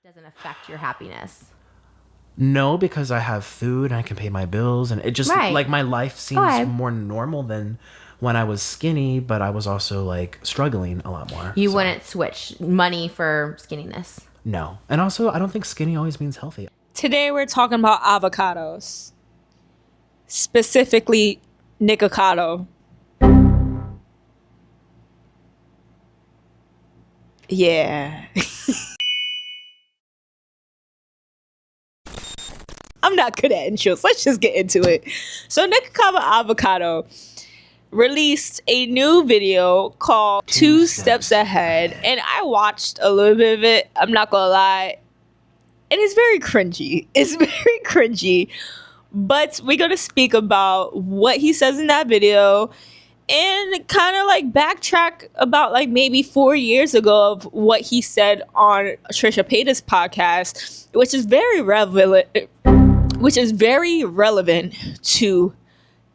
doesn't affect your happiness? No, because I have food and I can pay my bills, and it just like my life seems more normal than when I was skinny, but I was also like struggling a lot more. You wouldn't switch money for skinniness? No. And also, I don't think skinny always means healthy. Today we're talking about avocados, specifically Nikocado. Yeah. I'm not good at intros. Let's just get into it. So Nikacado Avocado released a new video called Two Steps Ahead, and I watched a little bit of it. I'm not gonna lie. And it's very cringy. It's very cringy. But we're gonna speak about what he says in that video and kind of like backtrack about like maybe 4 years ago of what he said on Trisha Paytas' podcast, which is very relevant to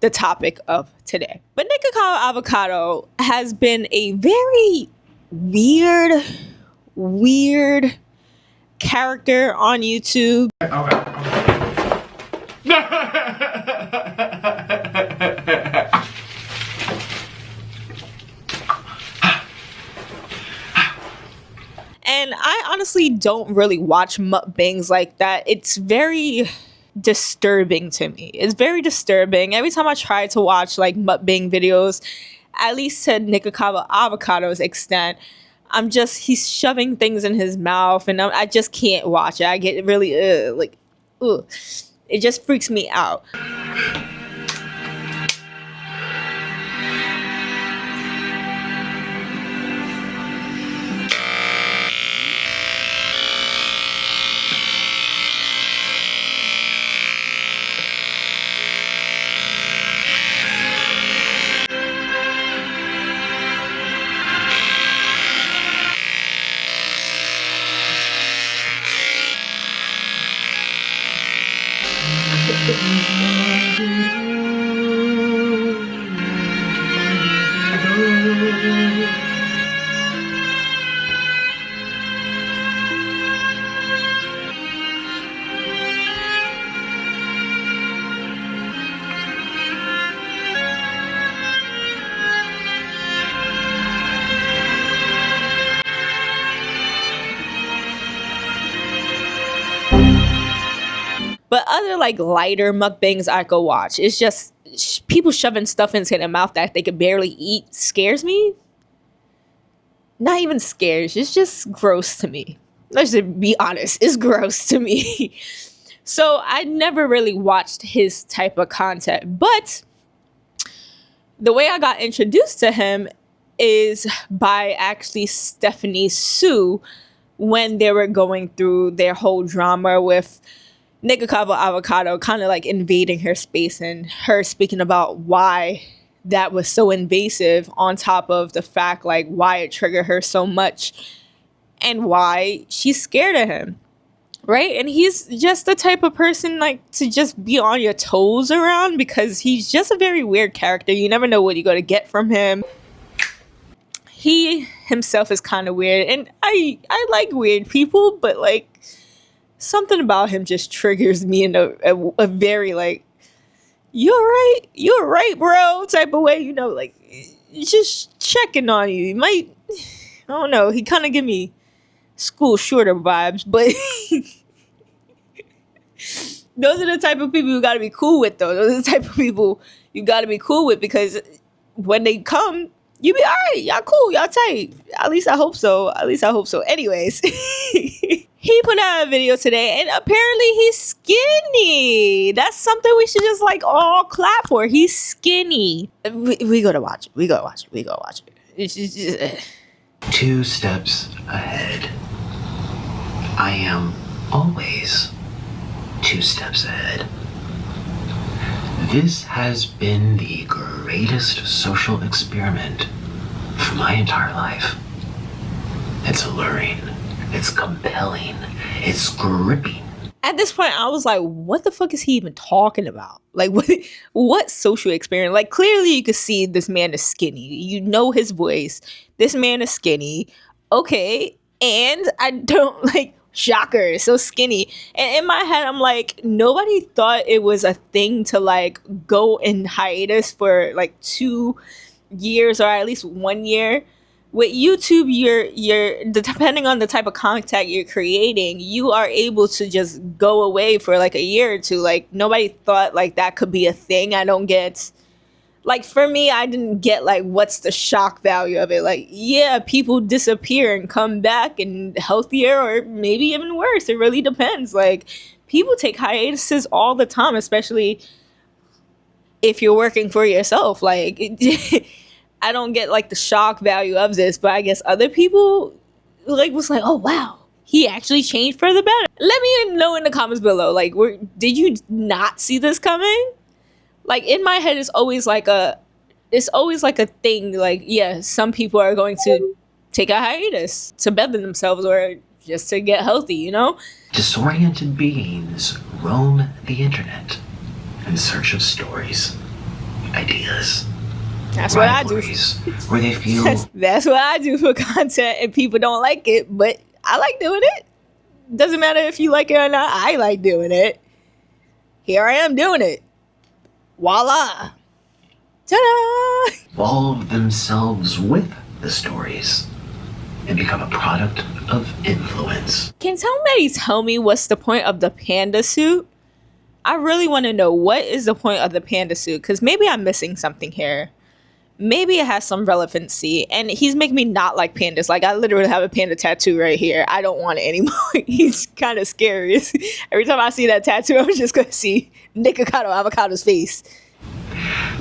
the topic of today. But Nikacado Avocado has been a very weird character on YouTube. And I honestly don't really watch mukbangs like that. It's very disturbing to me. It's very disturbing. Every time I try to watch like mukbang videos, at least to Nikocado Avocado's extent, he's shoving things in his mouth, and I just can't watch it. I get really ugh. It just freaks me out. But other like lighter mukbangs I could watch. It's just people shoving stuff into their mouth that they could barely eat scares me. Not even scares. It's just gross to me. Let's just be honest. It's gross to me. So I never really watched his type of content. But the way I got introduced to him is by actually Stephanie Sue when they were going through their whole drama with Nikacado Avocado kind of like invading her space and her speaking about why that was so invasive, on top of the fact like why it triggered her so much and why she's scared of him, right? And he's just the type of person like to just be on your toes around because he's just a very weird character. You never know what you're going to get from him. He himself is kind of weird, and I like weird people, but like something about him just triggers me in a very like, you're right, bro, type of way, you know, like just checking on you. He might, I don't know, he kind of give me school shooter vibes, but those are the type of people you got to be cool with, though. Those are the type of people you got to be cool with, because when they come, you be all right, y'all cool, y'all tight. At least I hope so. Anyways, he put out a video today, and apparently he's skinny. That's something we should just like all clap for. He's skinny. We gotta watch it. It's just, Two steps ahead. I am always 2 steps ahead. This has been the greatest social experiment of my entire life. It's alluring. It's compelling. It's gripping. at this point, I was like, what the fuck is he even talking about? Like, what social experiment? Like, clearly you could see this man is skinny. You know his voice. This man is skinny. Okay. And I don't, like, shocker, so skinny. And in my head, I'm like, nobody thought it was a thing to like go in hiatus for like 2 years or at least 1 year. With YouTube, you're depending on the type of content you're creating, you are able to just go away for like a year or two. Like nobody thought like that could be a thing. I don't get, like, for me, I didn't get like what's the shock value of it. Like, yeah, people disappear and come back and healthier or maybe even worse. It really depends. Like, people take hiatuses all the time, especially if you're working for yourself. Like, I don't get like the shock value of this, but I guess other people like was like, oh wow, he actually changed for the better. Let me know in the comments below. Like, did you not see this coming? Like, in my head, it's always like a thing. Like, yeah, some people are going to take a hiatus to better themselves or just to get healthy, you know? Disoriented beings roam the internet in search of stories, ideas, that's what I do. Where they feel that's what I do for content, and people don't like it, but I like doing it. Doesn't matter if you like it or not. I like doing it. Here I am doing it. Voila! Ta-da! involve themselves with the stories and become a product of influence. Can somebody tell me what's the point of the panda suit? I really want to know, what is the point of the panda suit? Because maybe I'm missing something here. Maybe it has some relevancy, and he's making me not like pandas. Like, I literally have a panda tattoo right here. I don't want it anymore. He's kind of scary. Every time I see that tattoo, I'm just going to see Nikacado Avocado's face.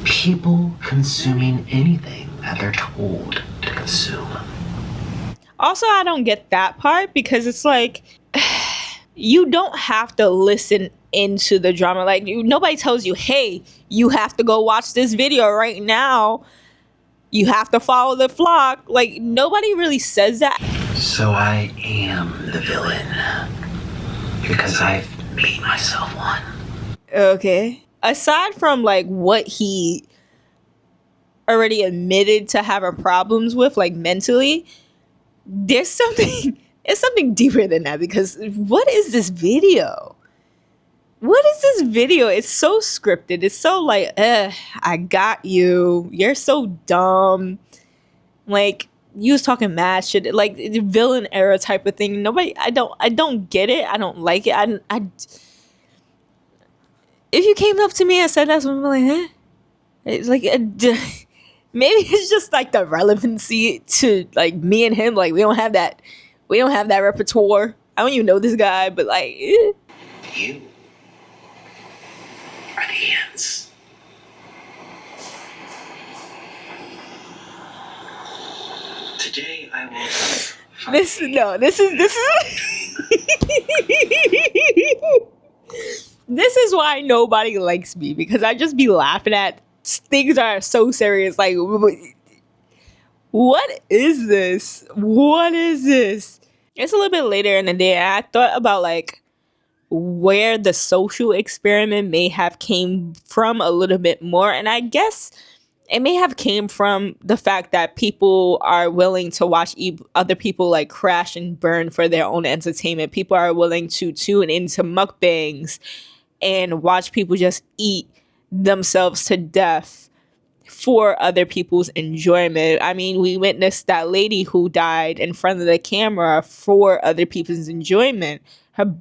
People consuming anything that they're told to consume. Also, I don't get that part, because it's like, you don't have to listen into the drama. Like, nobody tells you, hey, you have to go watch this video right now. You have to follow the flock. Like, nobody really says that. So I am the villain because I've made myself one. Okay. Aside from like what he already admitted to having problems with, like mentally, there's something deeper than that. Because what is this video? What is this video? It's so scripted. It's so like, I got you. You're so dumb. Like, you was talking mad shit. Like, the villain era type of thing. Nobody, I don't get it. I don't like it. If you came up to me and said that, I'm like, huh? It's like, maybe it's just like the relevancy to like me and him. Like, we don't have that repertoire. I don't even know this guy, but like, You are the ants. Today I will. This is this is why nobody likes me, because I just be laughing at things that are so serious. Like, what is this? What is this? It's a little bit later in the day. I thought about like where the social experiment may have came from a little bit more, and I guess it may have came from the fact that people are willing to watch other people like crash and burn for their own entertainment. People are willing to tune into mukbangs and watch people just eat themselves to death for other people's enjoyment. I mean, we witnessed that lady who died in front of the camera for other people's enjoyment. Her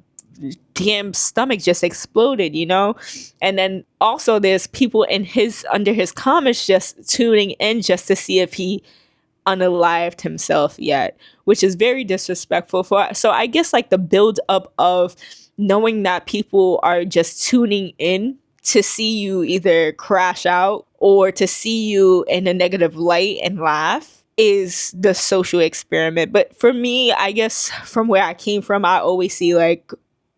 damn stomach just exploded, you know? And then also there's people under his comments just tuning in just to see if he unalived himself yet, which is very disrespectful. So I guess like the build up of knowing that people are just tuning in to see you either crash out or to see you in a negative light and laugh is the social experiment. But for me, I guess from where I came from, I always see like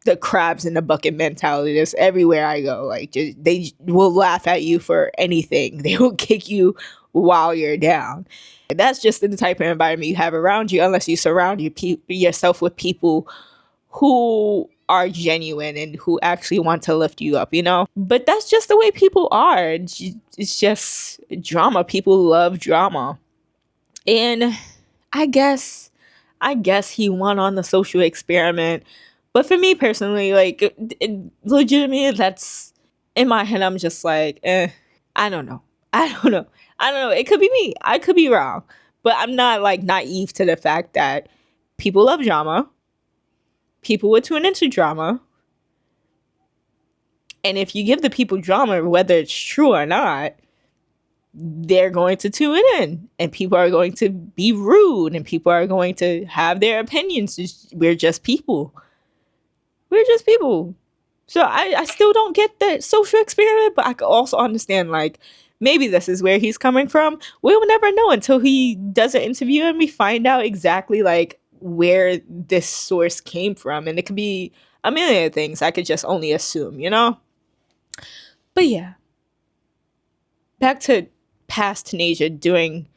the crabs in the bucket mentality. Just everywhere I go, like they will laugh at you for anything. They will kick you while you're down. And that's just the type of environment you have around you, unless you surround yourself with people who are genuine and who actually want to lift you up, you know? But that's just the way people are. It's just drama. People love drama. And I guess I guess he won on the social experiment. But for me personally, like, legitimately, that's, in my head, I'm just like, I don't know. I don't know. I don't know. It could be me. I could be wrong. But I'm not, like, naive to the fact that people love drama. People would tune into drama. And if you give the people drama, whether it's true or not, they're going to tune in. And people are going to be rude. And people are going to have their opinions. We're just people. We're just people. So I still don't get the social experiment, but I can also understand, like, maybe this is where he's coming from. We'll never know until he does an interview and we find out exactly, like, where this source came from. And it could be a million things. I could just only assume, you know? But yeah. Back to past Tanasia doing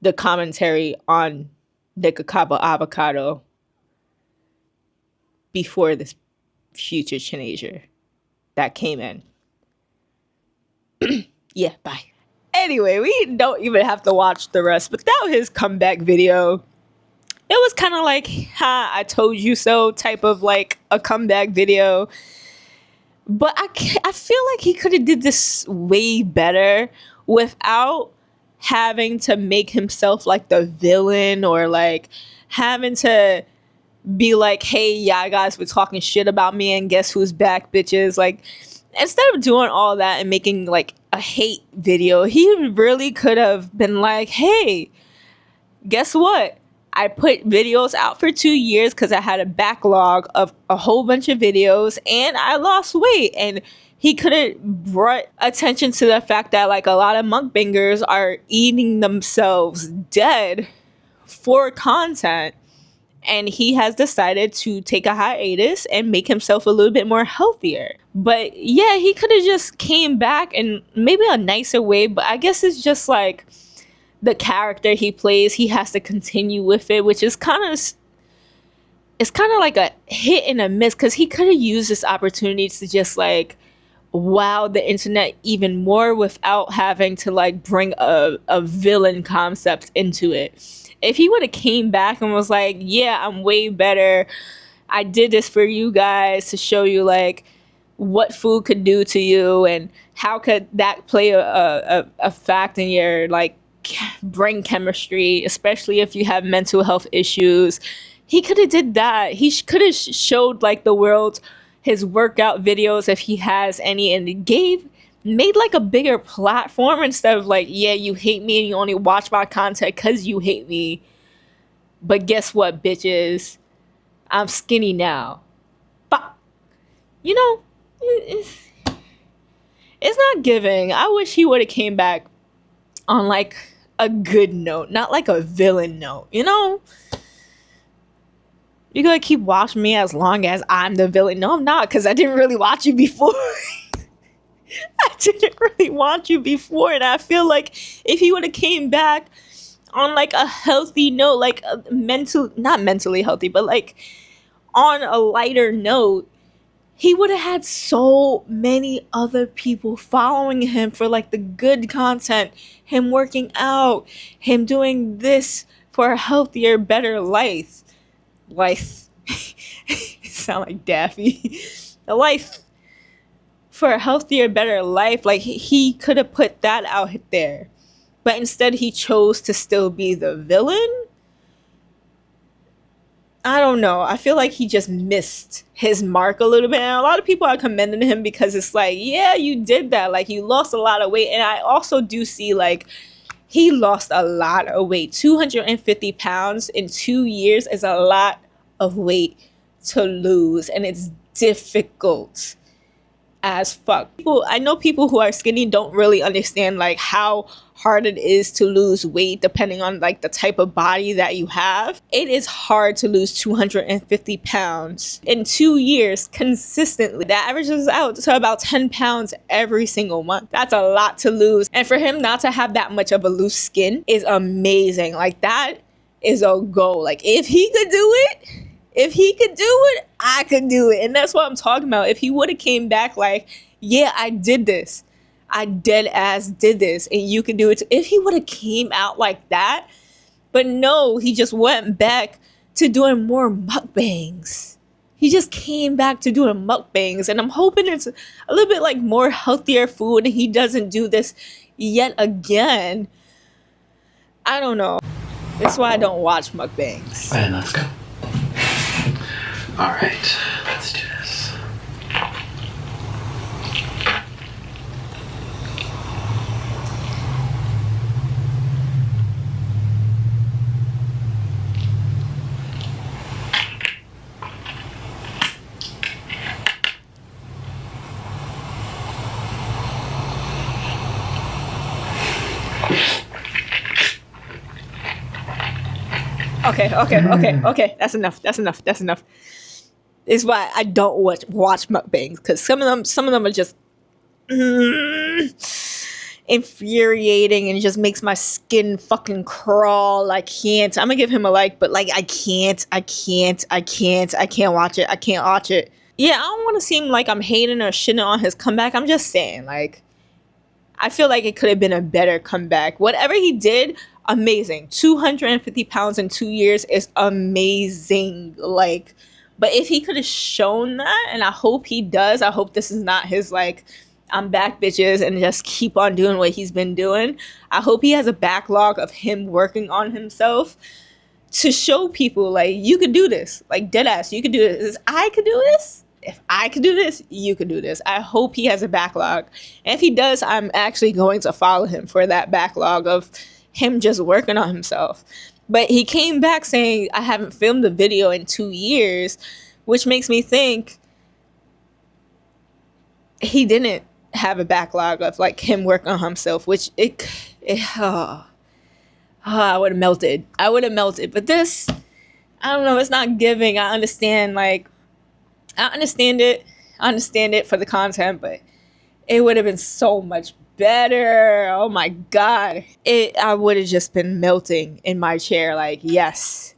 the commentary on Nikacado Avocado before this future Tanasia that came in. Yeah, bye. Anyway, we don't even have to watch the rest, but that was his comeback video. It was kind of like, ha, I told you so type of, like, a comeback video. But I feel like he could have did this way better without having to make himself like the villain, or like having to be like, hey, yeah, guys were talking shit about me and guess who's back, bitches. Like, instead of doing all that and making like a hate video, he really could have been like, hey, guess what? I put videos out for 2 years because I had a backlog of a whole bunch of videos and I lost weight. And he could have brought attention to the fact that, like, a lot of mukbangers are eating themselves dead for content. And he has decided to take a hiatus and make himself a little bit more healthier. But yeah, he could have just came back in maybe a nicer way. But I guess it's just like the character he plays, he has to continue with it, which is kind of, it's kind of like a hit and a miss, because he could have used this opportunity to just like wow the internet even more without having to like bring a villain concept into it. If he would have came back and was like, yeah, I'm way better, I did this for you guys to show you like what food could do to you and how could that play a fact in your like brain chemistry, especially if you have mental health issues. He could have did that. He could have showed like the world his workout videos if he has any, and made like a bigger platform instead of like, yeah, you hate me and you only watch my content because you hate me. But guess what, bitches? I'm skinny now. But, you know, it's not giving. I wish he would have came back on like a good note, not like a villain note, you know? You're gonna keep watching me as long as I'm the villain. No, I'm not, because I didn't really watch you before. I didn't really watch you before, and I feel like if he would have came back on like a healthy note, like not mentally healthy, but like on a lighter note, he would have had so many other people following him for like the good content, him working out, him doing this for a healthier, better life. Sound like Daffy. A life for a healthier, better life. Like, he could have put that out there, but instead he chose to still be the villain. I don't know. I feel like he just missed his mark a little bit. And a lot of people are commending him because it's like, yeah, you did that. Like, you lost a lot of weight. And I also do see, like, he lost a lot of weight. 250 pounds in 2 years is a lot of weight to lose. And it's difficult as fuck. I know people who are skinny don't really understand like how hard it is to lose weight depending on like the type of body that you have. It is hard to lose 250 pounds in 2 years consistently. That averages out to about 10 pounds every single month. That's a lot to lose. And for him not to have that much of a loose skin is amazing. Like, that is a goal. Like, if he could do it, I could do it. And that's what I'm talking about. If he would have came back like, yeah, I did this. I dead ass did this. And you can do it too. If he would have came out like that, But no, he just went back to doing more mukbangs. He just came back to doing mukbangs, and I'm hoping it's a little bit like more healthier food and he doesn't do this yet again. I don't know. That's why I don't watch mukbangs. And let's go. All right, let's do this. Okay. That's enough. It's why I don't watch mukbangs, because some of them are just infuriating and it just makes my skin fucking crawl. I can't. I'm gonna give him a like, but like I can't watch it. Yeah, I don't want to seem like I'm hating or shitting on his comeback. I'm just saying, like, I feel like it could have been a better comeback. Whatever he did, amazing. 250 pounds in 2 years is amazing. Like, but if he could have shown that, and I hope he does, I hope this is not his, like, I'm back, bitches, and just keep on doing what he's been doing. I hope he has a backlog of him working on himself to show people, like, you could do this. Like, deadass, you could do this. I could do this. If I could do this, you could do this. I hope he has a backlog. And if he does, I'm actually going to follow him for that backlog of him just working on himself. But he came back saying, I haven't filmed a video in 2 years, which makes me think he didn't have a backlog of, like, him working on himself, which I would have melted. But this, I don't know, it's not giving. I understand, like, I understand it for the content, but it would have been so much better. Oh my God. I would have just been melting in my chair, like, yes,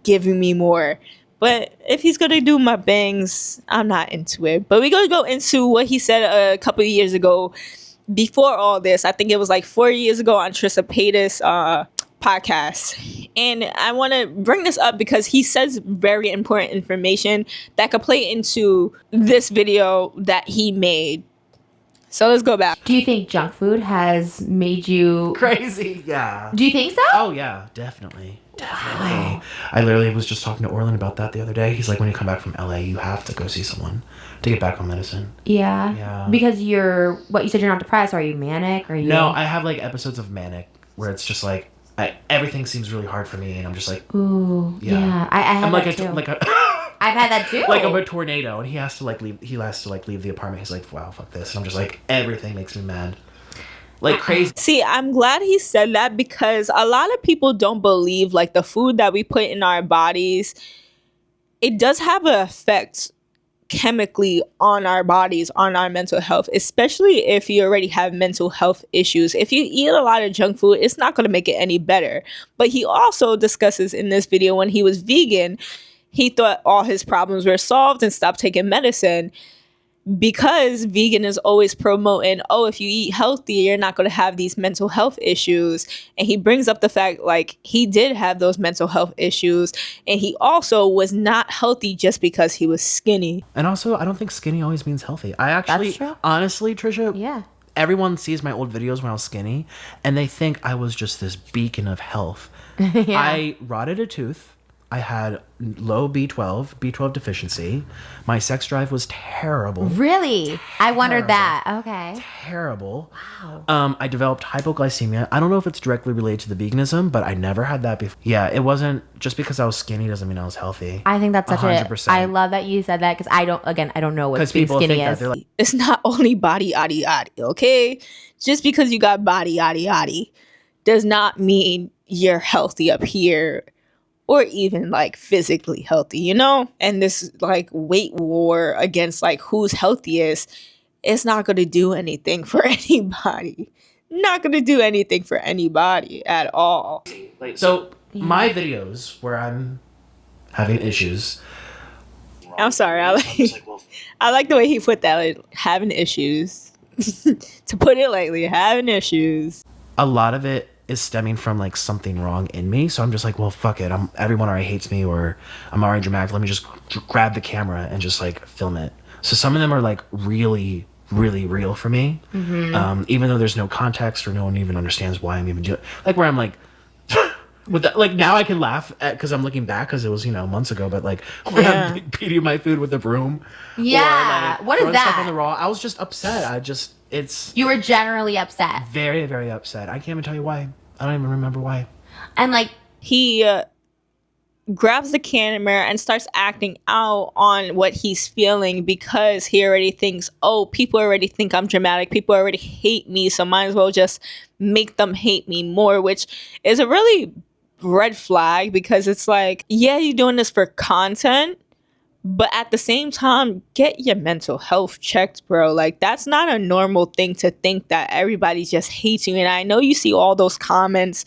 giving me more. But if he's going to do my bangs, I'm not into it. But we're going to go into what he said a couple of years ago before all this. I think it was like 4 years ago on Trisha Paytas' podcast. And I want to bring this up because he says very important information that could play into this video that he made. So let's go back. Do you think junk food has made you crazy? Yeah. Do you think so? Oh yeah, definitely. Wow. I literally was just talking to Orlin about that the other day. He's like, when you come back from LA, you have to go see someone to get back on medicine. Yeah. Because you said you're not depressed. Are you manic? Are you? No, I have like episodes of manic where it's just like everything seems really hard for me, and I'm just like, ooh, yeah. I have that too. I've had that too. Like I'm a tornado, and he has to leave the apartment. He's like, wow, fuck this, and I'm just like, everything makes me mad. Like crazy. See, I'm glad he said that, because a lot of people don't believe, like, the food that we put in our bodies, it does have an effect chemically on our bodies, on our mental health, especially if you already have mental health issues. If you eat a lot of junk food, it's not going to make it any better. But he also discusses in this video, when he was vegan, he thought all his problems were solved and stopped taking medicine, because vegan is always promoting, oh, if you eat healthy, you're not going to have these mental health issues. And he brings up the fact, like, he did have those mental health issues, and he also was not healthy just because he was skinny. And also, I don't think skinny always means healthy. I actually, honestly, Trisha, yeah, everyone sees my old videos when I was skinny, and they think I was just this beacon of health. Yeah. I rotted a tooth. I had low B12 deficiency. My sex drive was terrible. Really? Terrible. I wondered that. Okay. Terrible. Wow. I developed hypoglycemia. I don't know if it's directly related to the veganism, but I never had that before. Yeah, it wasn't just because I was skinny doesn't mean I was healthy. I think that's such 100%. I love that you said that, because I don't know what being skinny is. Like, it's not only body yaddy yaddy, okay? Just because you got body yaddy yaddy does not mean you're healthy up here, or even, like, physically healthy, you know? And this, like, weight war against, like, who's healthiest, it's not going to do anything for anybody. Not going to do anything for anybody at all. So my videos where I'm having issues. I'm sorry. I like the way he put that, like, having issues. To put it lightly, having issues. A lot of it is stemming from like something wrong in me. So I'm just like, well, fuck it. Everyone already hates me, or I'm already dramatic. Let me just grab the camera and just like film it. So some of them are like really, really real for me. Even though there's no context or no one even understands why I'm even doing it. Like where I'm like, with that, like now I can laugh at because I'm looking back because it was months ago. But like when I'm beating my food with a broom, yeah, or, like, what is stuff that? on the raw, I was just upset. You were generally upset. Very, very upset. I can't even tell you why. I don't even remember why. And like he grabs the camera and starts acting out on what he's feeling because he already thinks, oh, people already think I'm dramatic. People already hate me, so might as well just make them hate me more, which is a really red flag because it's like, yeah, you're doing this for content, but at the same time, get your mental health checked, bro. Like, that's not a normal thing to think that everybody just hates you. And I know you see all those comments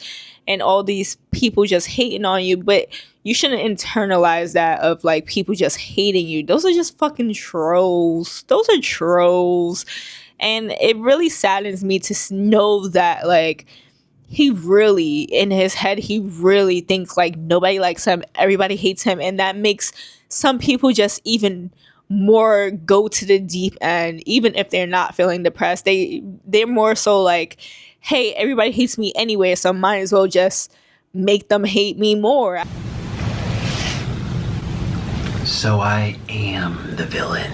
and all these people just hating on you, but you shouldn't internalize that of like people just hating you. Those are just fucking trolls. Those are trolls. And it really saddens me to know that like he really, in his head, he really thinks like nobody likes him, everybody hates him, and that makes some people just even more go to the deep end. Even if they're not feeling depressed, they're more so like, hey, everybody hates me anyway, so might as well just make them hate me more. So I am the villain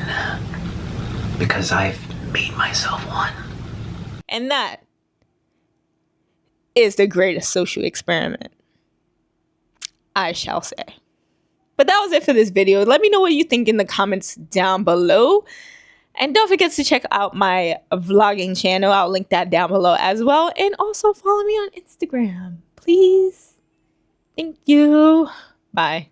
because I've made myself one. And that is the greatest social experiment, I shall say. But that was it for this video. Let me know what you think in the comments down below. And don't forget to check out my vlogging channel. I'll link that down below as well. And also follow me on Instagram, please. Thank you. Bye.